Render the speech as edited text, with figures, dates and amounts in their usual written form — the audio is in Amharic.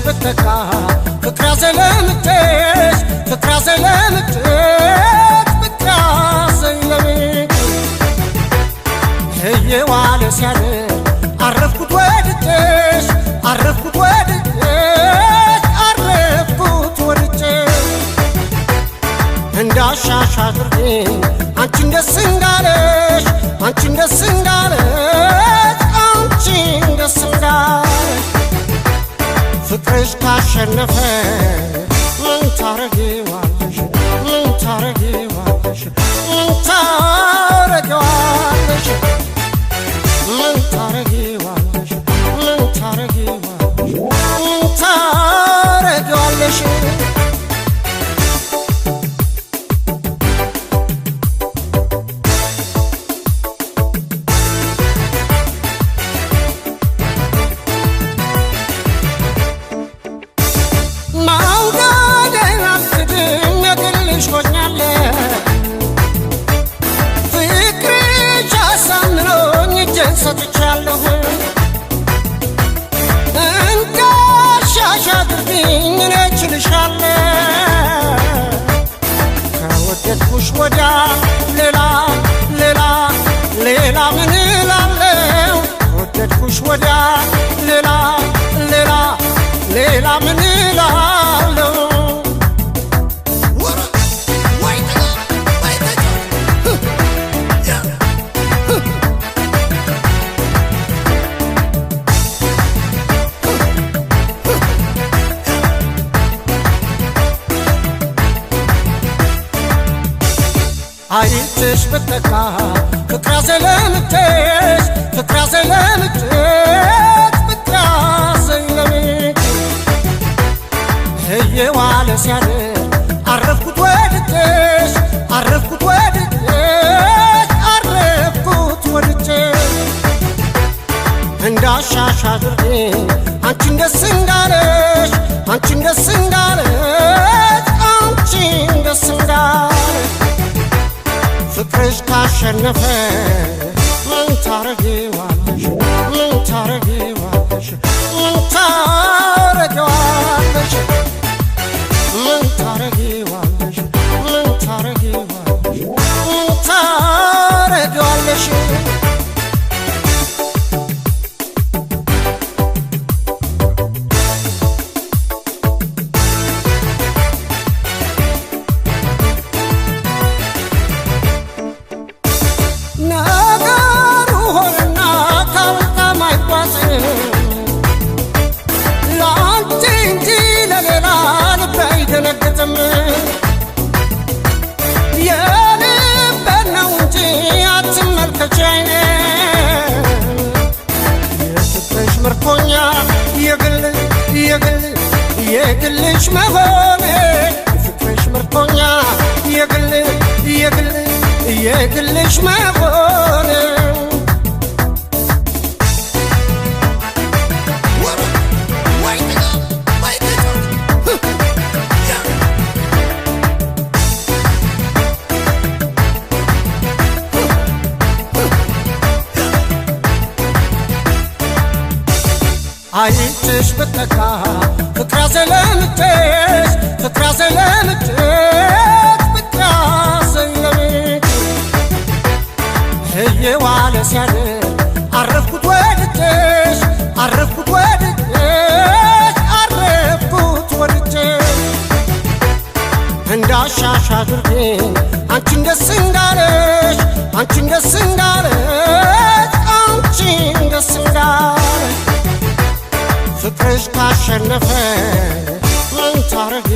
በተካ ፍቅር ያዘለምትሽ ፍቅር ያዘለምትሽ ፍቅር ያዘለምትሽ እየዋለ ሲያድር አረፍኩት ወድጄሽ አረፍኩት ወድጄሽ አረፍኩት ወድጄሽ እንዳሻሽ አድርጌ አንቺን ደስ እንዳለሽ አንቺን ደስ እንዳለሽ አንቺን ደስ እንዳለሽ ፍቅርሽ ካሸነፈ ምን ታረጊዋለሽ ምን ታረጊዋለሽ ምን ታረጊዋለሽ ምን ታረጊዋለሽ ምን ታረጊዋለሽ ምን ታረጊዋለሽ ፍቅርሽ አሳምኖኝ እጄን ሰጥቻለሁ እንዳሻሽ አድርጊኝ እኔ እችልሻለሁ ከወደድኩሽ ወዲያ ሌላ ሌላ ሌላ ምን እላለሁ ከወደድኩሽ ወዲያ ሌላ ሌላ ሌላ ምን እላለሁ አይንሽ በተካ ፍቅር ያዘለምትሽ ፍቅር ያዘለምትሽ ፍቅር ያዘለምትሽ እየዋለ ሲያድር አረፍኩት ወድጄሽ አረፍኩት ወድጄሽ አረፍኩት ወድጄሽ እንዳሻሽ አድርጌ አንቺን ደስ እንዳለሽ አንቺን ደስ እንዳለሽ አንቺን ደስ እንዳለሽ ፍቅርሽ ካሸነፈ ምን ታረጊዋለሽ ምን ታረጊዋለሽ ምን ታረጊዋለሽ ምን ታረጊዋለሽ ምን ታረጊዋለሽ ምን ታረጊዋለሽ ነገሩ ሆነና ካልጣም አይጓዝም ለአንቺ እንጂ ለሌላ ልቤ አይደነግጥም የልቤን ነው እንጂ አትመልከች ዓይኔን የፍቅርሽ ምርኮኛ የግል የግል የግልሽ መሆኔ የፍቅርሽ ምርኮኛ የግል የግል የግልሽ መሆን አይንሽ በተካ ፍቅር ያዘለምትሽ ፍቅር ያዘለምትሽ ፍቅር ያዘለምትሽ እየዋለ ሲያድር አረፍኩት ወድጄሽ አረፍኩት ወድጄሽ አረፍኩት ወድጄሽ እንዳሻሽ አድርጌ አንቺን ደስ እንዳለሽ አንቺን ደስ እንዳለሽ አንቺን ደስ እንዳለሽ ፍቅርሽ ካሸነፈ ምን ታረጊ